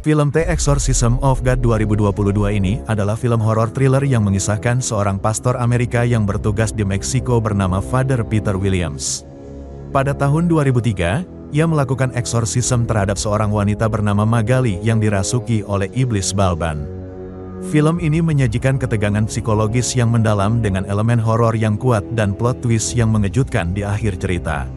Film The Exorcism of God 2022 ini adalah film horor thriller yang mengisahkan seorang pastor Amerika yang bertugas di Meksiko bernama Father Peter Williams. Pada tahun 2003, ia melakukan eksorsisme terhadap seorang wanita bernama Magali yang dirasuki oleh iblis Balban. Film ini menyajikan ketegangan psikologis yang mendalam dengan elemen horor yang kuat dan plot twist yang mengejutkan di akhir cerita.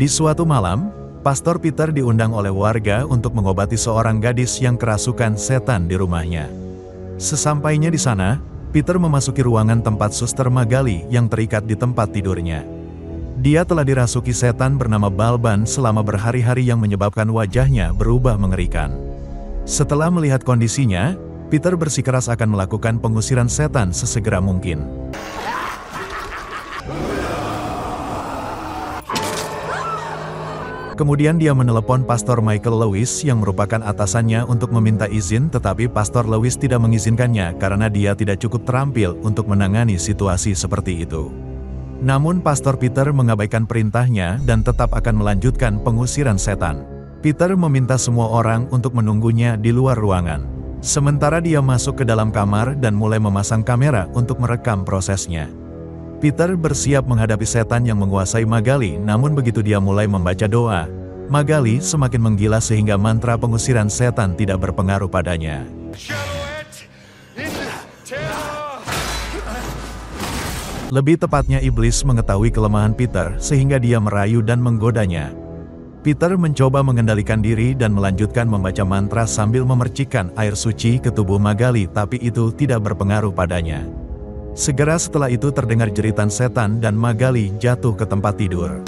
Di suatu malam, Pastor Peter diundang oleh warga untuk mengobati seorang gadis yang kerasukan setan di rumahnya. Sesampainya di sana, Peter memasuki ruangan tempat Suster Magali yang terikat di tempat tidurnya. Dia telah dirasuki setan bernama Balban selama berhari-hari yang menyebabkan wajahnya berubah mengerikan. Setelah melihat kondisinya, Peter bersikeras akan melakukan pengusiran setan sesegera mungkin. Kemudian dia menelepon Pastor Michael Lewis yang merupakan atasannya untuk meminta izin, tetapi Pastor Lewis tidak mengizinkannya karena dia tidak cukup terampil untuk menangani situasi seperti itu. Namun Pastor Peter mengabaikan perintahnya dan tetap akan melanjutkan pengusiran setan. Peter meminta semua orang untuk menunggunya di luar ruangan. Sementara dia masuk ke dalam kamar dan mulai memasang kamera untuk merekam prosesnya. Peter bersiap menghadapi setan yang menguasai Magali, namun begitu dia mulai membaca doa, Magali semakin menggila sehingga mantra pengusiran setan tidak berpengaruh padanya. Lebih tepatnya iblis mengetahui kelemahan Peter sehingga dia merayu dan menggodanya. Peter mencoba mengendalikan diri dan melanjutkan membaca mantra sambil memercikkan air suci ke tubuh Magali, tapi itu tidak berpengaruh padanya. Segera setelah itu terdengar jeritan setan dan Magali jatuh ke tempat tidur.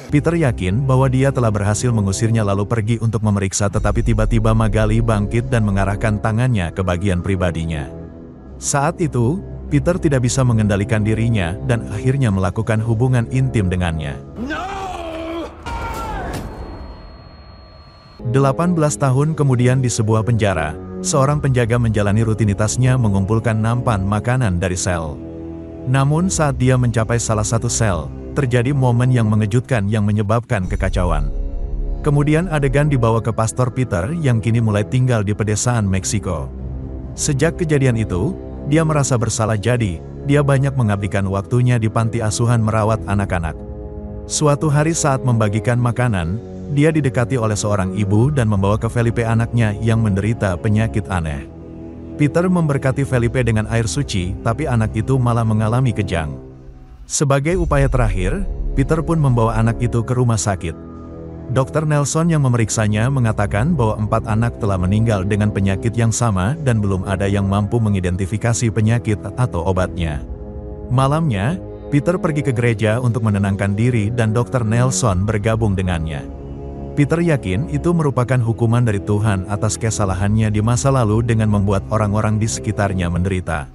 Peter yakin bahwa dia telah berhasil mengusirnya lalu pergi untuk memeriksa, tetapi tiba-tiba Magali bangkit dan mengarahkan tangannya ke bagian pribadinya. Saat itu, Peter tidak bisa mengendalikan dirinya dan akhirnya melakukan hubungan intim dengannya. 18 tahun kemudian di sebuah penjara, seorang penjaga menjalani rutinitasnya mengumpulkan nampan makanan dari sel. Namun saat dia mencapai salah satu sel, terjadi momen yang mengejutkan yang menyebabkan kekacauan. Kemudian adegan dibawa ke Pastor Peter yang kini mulai tinggal di pedesaan Meksiko. Sejak kejadian itu, dia merasa bersalah, jadi dia banyak mengabdikan waktunya di panti asuhan merawat anak-anak. Suatu hari saat membagikan makanan, dia didekati oleh seorang ibu dan membawa ke Felipe anaknya yang menderita penyakit aneh. Peter memberkati Felipe dengan air suci, tapi anak itu malah mengalami kejang. Sebagai upaya terakhir, Peter pun membawa anak itu ke rumah sakit. Dr. Nelson yang memeriksanya mengatakan bahwa 4 anak telah meninggal dengan penyakit yang sama dan belum ada yang mampu mengidentifikasi penyakit atau obatnya. Malamnya, Peter pergi ke gereja untuk menenangkan diri dan Dr. Nelson bergabung dengannya. Peter yakin itu merupakan hukuman dari Tuhan atas kesalahannya di masa lalu dengan membuat orang-orang di sekitarnya menderita.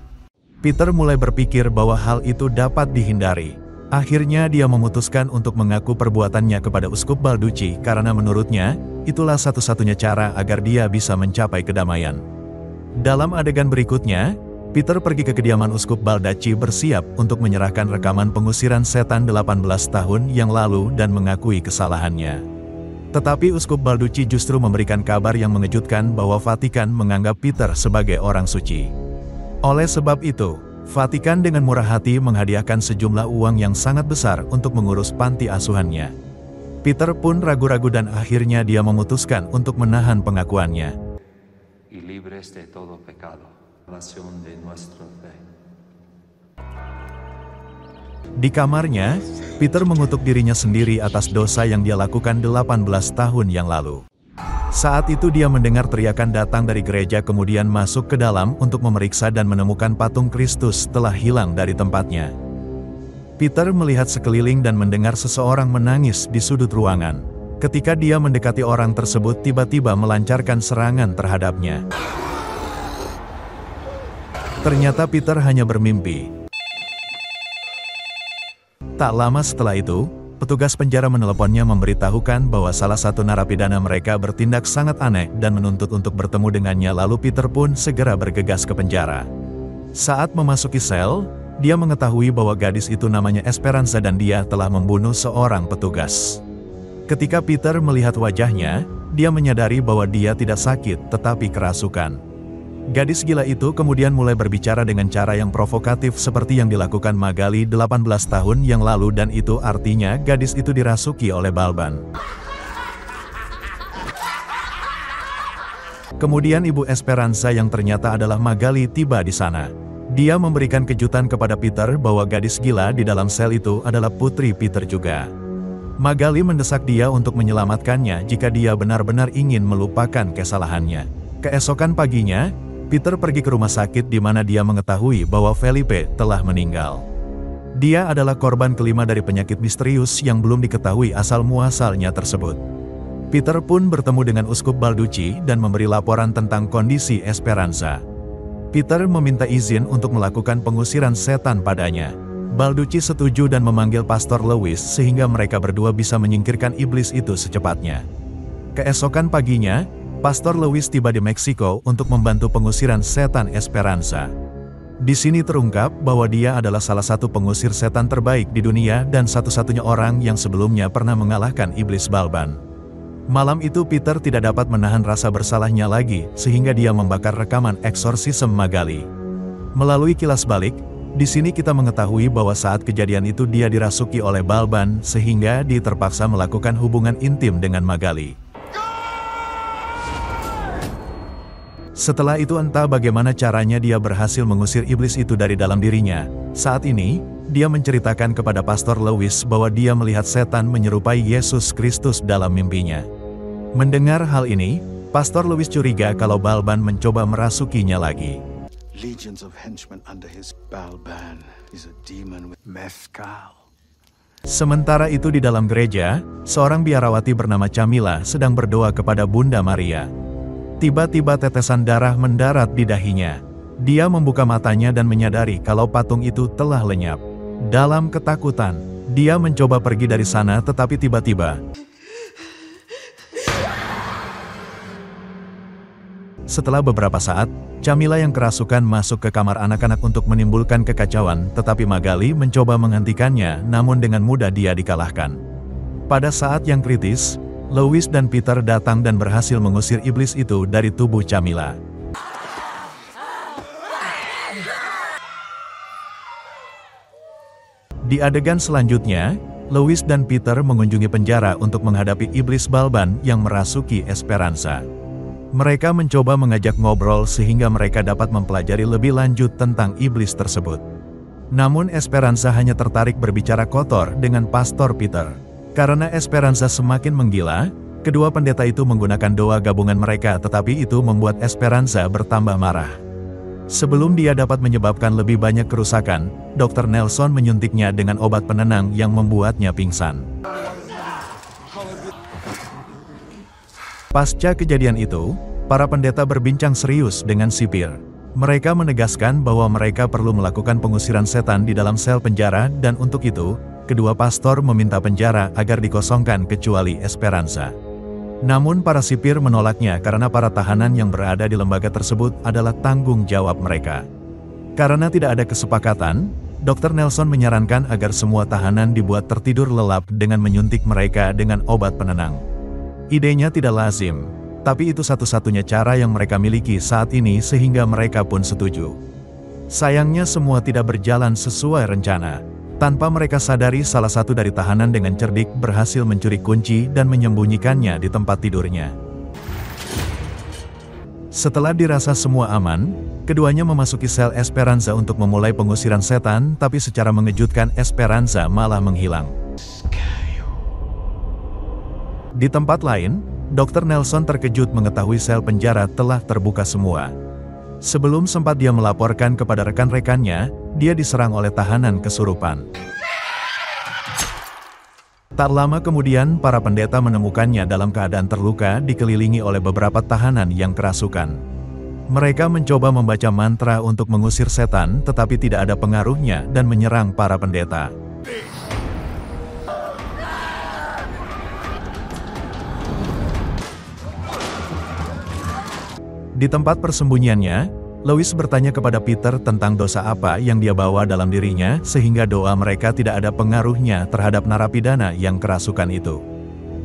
Peter mulai berpikir bahwa hal itu dapat dihindari. Akhirnya dia memutuskan untuk mengaku perbuatannya kepada Uskup Balducci karena menurutnya, itulah satu-satunya cara agar dia bisa mencapai kedamaian. Dalam adegan berikutnya, Peter pergi ke kediaman Uskup Baldacci bersiap untuk menyerahkan rekaman pengusiran setan 18 tahun yang lalu dan mengakui kesalahannya. Tetapi Uskup Balducci justru memberikan kabar yang mengejutkan bahwa Vatikan menganggap Peter sebagai orang suci. Oleh sebab itu, Vatikan dengan murah hati menghadiahkan sejumlah uang yang sangat besar untuk mengurus panti asuhannya. Peter pun ragu-ragu dan akhirnya dia memutuskan untuk menahan pengakuannya. Di kamarnya, Peter mengutuk dirinya sendiri atas dosa yang dia lakukan 18 tahun yang lalu. Saat itu dia mendengar teriakan datang dari gereja, kemudian masuk ke dalam untuk memeriksa dan menemukan patung Kristus telah hilang dari tempatnya. Peter melihat sekeliling dan mendengar seseorang menangis di sudut ruangan. Ketika dia mendekati orang tersebut, tiba-tiba melancarkan serangan terhadapnya. Ternyata Peter hanya bermimpi. Tak lama setelah itu, Petugas penjara meneleponnya memberitahukan bahwa salah satu narapidana mereka bertindak sangat aneh dan menuntut untuk bertemu dengannya, lalu Peter pun segera bergegas ke penjara. Saat memasuki sel, dia mengetahui bahwa gadis itu namanya Esperanza dan dia telah membunuh seorang petugas. Ketika Peter melihat wajahnya, dia menyadari bahwa dia tidak sakit tetapi kerasukan. Gadis gila itu kemudian mulai berbicara dengan cara yang provokatif seperti yang dilakukan Magali 18 tahun yang lalu, dan itu artinya gadis itu dirasuki oleh Balban. Kemudian ibu Esperanza yang ternyata adalah Magali tiba di sana. Dia memberikan kejutan kepada Peter bahwa gadis gila di dalam sel itu adalah putri Peter juga. Magali mendesak dia untuk menyelamatkannya jika dia benar-benar ingin melupakan kesalahannya. Keesokan paginya, Peter pergi ke rumah sakit di mana dia mengetahui bahwa Felipe telah meninggal. Dia adalah korban kelima dari penyakit misterius yang belum diketahui asal-muasalnya tersebut. Peter pun bertemu dengan Uskup Balducci dan memberi laporan tentang kondisi Esperanza. Peter meminta izin untuk melakukan pengusiran setan padanya. Balducci setuju dan memanggil Pastor Lewis sehingga mereka berdua bisa menyingkirkan iblis itu secepatnya. Keesokan paginya, Pastor Lewis tiba di Meksiko untuk membantu pengusiran setan Esperanza. Di sini terungkap bahwa dia adalah salah satu pengusir setan terbaik di dunia dan satu-satunya orang yang sebelumnya pernah mengalahkan iblis Balban. Malam itu Peter tidak dapat menahan rasa bersalahnya lagi, sehingga dia membakar rekaman eksorsisme Magali. Melalui kilas balik, di sini kita mengetahui bahwa saat kejadian itu dia dirasuki oleh Balban sehingga dia terpaksa melakukan hubungan intim dengan Magali. Setelah itu entah bagaimana caranya dia berhasil mengusir iblis itu dari dalam dirinya. Saat ini, dia menceritakan kepada Pastor Lewis bahwa dia melihat setan menyerupai Yesus Kristus dalam mimpinya. Mendengar hal ini, Pastor Lewis curiga kalau Balban mencoba merasukinya lagi. Legions of henchmen under his Balban is a demon with mezcal. Sementara itu di dalam gereja, seorang biarawati bernama Camilla sedang berdoa kepada Bunda Maria. Tiba-tiba tetesan darah mendarat di dahinya. Dia membuka matanya dan menyadari kalau patung itu telah lenyap. Dalam ketakutan, dia mencoba pergi dari sana tetapi tiba-tiba setelah beberapa saat, Camilla yang kerasukan masuk ke kamar anak-anak untuk menimbulkan kekacauan, tetapi Magali mencoba menghentikannya, namun dengan mudah dia dikalahkan. Pada saat yang kritis, Lewis dan Peter datang dan berhasil mengusir iblis itu dari tubuh Camilla. Di adegan selanjutnya, Lewis dan Peter mengunjungi penjara untuk menghadapi iblis Balban yang merasuki Esperanza. Mereka mencoba mengajak ngobrol sehingga mereka dapat mempelajari lebih lanjut tentang iblis tersebut. Namun Esperanza hanya tertarik berbicara kotor dengan Pastor Peter. Karena Esperanza semakin menggila, kedua pendeta itu menggunakan doa gabungan mereka, tetapi itu membuat Esperanza bertambah marah. Sebelum dia dapat menyebabkan lebih banyak kerusakan, Dr. Nelson menyuntiknya dengan obat penenang yang membuatnya pingsan. Pasca kejadian itu, para pendeta berbincang serius dengan sipir. Mereka menegaskan bahwa mereka perlu melakukan pengusiran setan di dalam sel penjara dan untuk itu, kedua pastor meminta penjara agar dikosongkan kecuali Esperanza. Namun para sipir menolaknya karena para tahanan yang berada di lembaga tersebut adalah tanggung jawab mereka. Karena tidak ada kesepakatan, Dr. Nelson menyarankan agar semua tahanan dibuat tertidur lelap dengan menyuntik mereka dengan obat penenang. Idenya tidak lazim, tapi itu satu-satunya cara yang mereka miliki saat ini sehingga mereka pun setuju. Sayangnya semua tidak berjalan sesuai rencana. Tanpa mereka sadari salah satu dari tahanan dengan cerdik berhasil mencuri kunci dan menyembunyikannya di tempat tidurnya. Setelah dirasa semua aman, keduanya memasuki sel Esperanza untuk memulai pengusiran setan, tapi secara mengejutkan Esperanza malah menghilang. Di tempat lain, Dr. Nelson terkejut mengetahui sel penjara telah terbuka semua. Sebelum sempat dia melaporkan kepada rekan-rekannya, dia diserang oleh tahanan kesurupan. Tak lama kemudian, para pendeta menemukannya dalam keadaan terluka dikelilingi oleh beberapa tahanan yang kerasukan. Mereka mencoba membaca mantra untuk mengusir setan, tetapi tidak ada pengaruhnya dan menyerang para pendeta. Di tempat persembunyiannya, Lois bertanya kepada Peter tentang dosa apa yang dia bawa dalam dirinya sehingga doa mereka tidak ada pengaruhnya terhadap narapidana yang kerasukan itu.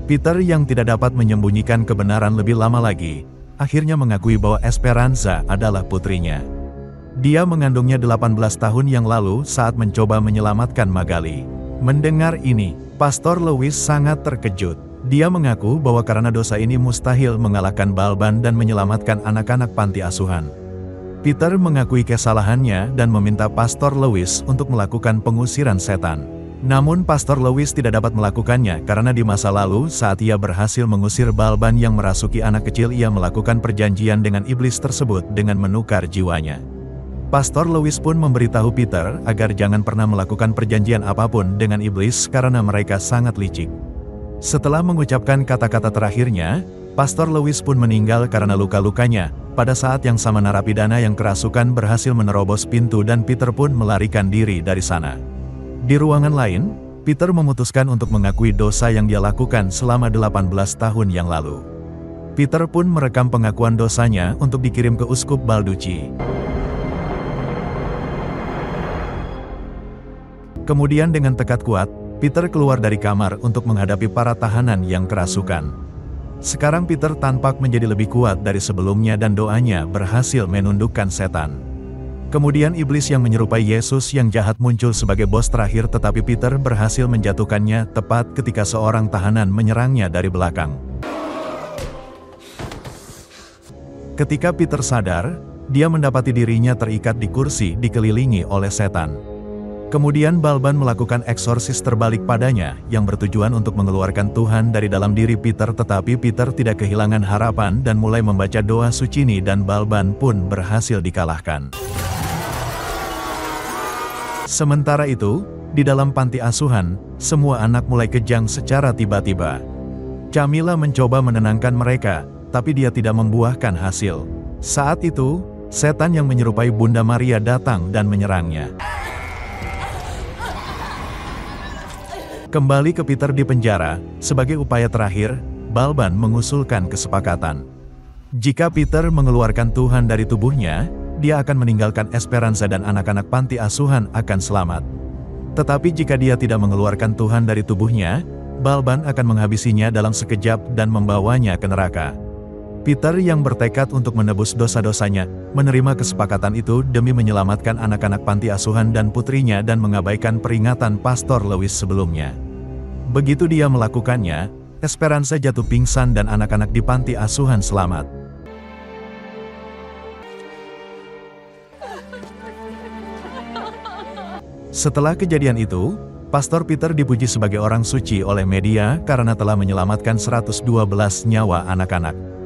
Peter yang tidak dapat menyembunyikan kebenaran lebih lama lagi, akhirnya mengakui bahwa Esperanza adalah putrinya. Dia mengandungnya 18 tahun yang lalu saat mencoba menyelamatkan Magali. Mendengar ini, Pastor Lois sangat terkejut. Dia mengaku bahwa karena dosa ini mustahil mengalahkan Balban dan menyelamatkan anak-anak panti asuhan. Peter mengakui kesalahannya dan meminta Pastor Lois untuk melakukan pengusiran setan. Namun Pastor Lois tidak dapat melakukannya karena di masa lalu saat ia berhasil mengusir Balban yang merasuki anak kecil, ia melakukan perjanjian dengan iblis tersebut dengan menukar jiwanya. Pastor Lois pun memberitahu Peter agar jangan pernah melakukan perjanjian apapun dengan iblis karena mereka sangat licik. Setelah mengucapkan kata-kata terakhirnya, Pastor Lois pun meninggal karena luka-lukanya. Pada saat yang sama narapidana yang kerasukan berhasil menerobos pintu dan Peter pun melarikan diri dari sana. Di ruangan lain, Peter memutuskan untuk mengakui dosa yang dia lakukan selama 18 tahun yang lalu. Peter pun merekam pengakuan dosanya untuk dikirim ke Uskup Balducci. Kemudian dengan tekad kuat, Peter keluar dari kamar untuk menghadapi para tahanan yang kerasukan. Sekarang Peter tampak menjadi lebih kuat dari sebelumnya dan doanya berhasil menundukkan setan. Kemudian iblis yang menyerupai Yesus yang jahat muncul sebagai bos terakhir, tetapi Peter berhasil menjatuhkannya tepat ketika seorang tahanan menyerangnya dari belakang. Ketika Peter sadar, dia mendapati dirinya terikat di kursi dikelilingi oleh setan. Kemudian Balban melakukan eksorsis terbalik padanya yang bertujuan untuk mengeluarkan Tuhan dari dalam diri Peter, tetapi Peter tidak kehilangan harapan dan mulai membaca doa sucini dan Balban pun berhasil dikalahkan. Sementara itu, di dalam panti asuhan, semua anak mulai kejang secara tiba-tiba. Camilla mencoba menenangkan mereka, tapi dia tidak membuahkan hasil. Saat itu, setan yang menyerupai Bunda Maria datang dan menyerangnya. Kembali ke Peter di penjara, sebagai upaya terakhir, Balban mengusulkan kesepakatan. Jika Peter mengeluarkan Tuhan dari tubuhnya, dia akan meninggalkan Esperanza dan anak-anak panti asuhan akan selamat. Tetapi jika dia tidak mengeluarkan Tuhan dari tubuhnya, Balban akan menghabisinya dalam sekejap dan membawanya ke neraka. Peter yang bertekad untuk menebus dosa-dosanya, menerima kesepakatan itu demi menyelamatkan anak-anak panti asuhan dan putrinya dan mengabaikan peringatan Pastor Lois sebelumnya. Begitu dia melakukannya, Esperanza jatuh pingsan dan anak-anak di panti asuhan selamat. Setelah kejadian itu, Pastor Peter dipuji sebagai orang suci oleh media karena telah menyelamatkan 112 nyawa anak-anak.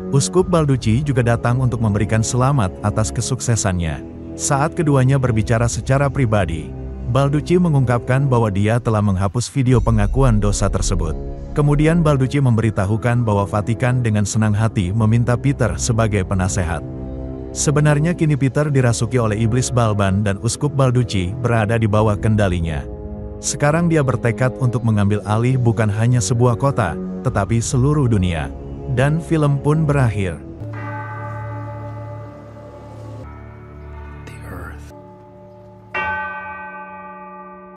Uskup Balducci juga datang untuk memberikan selamat atas kesuksesannya. Saat keduanya berbicara secara pribadi, Balducci mengungkapkan bahwa dia telah menghapus video pengakuan dosa tersebut. Kemudian Balducci memberitahukan bahwa Vatikan dengan senang hati meminta Peter sebagai penasehat. Sebenarnya kini Peter dirasuki oleh iblis Balban dan Uskup Balducci berada di bawah kendalinya. Sekarang dia bertekad untuk mengambil alih bukan hanya sebuah kota, tetapi seluruh dunia. Dan film pun berakhir.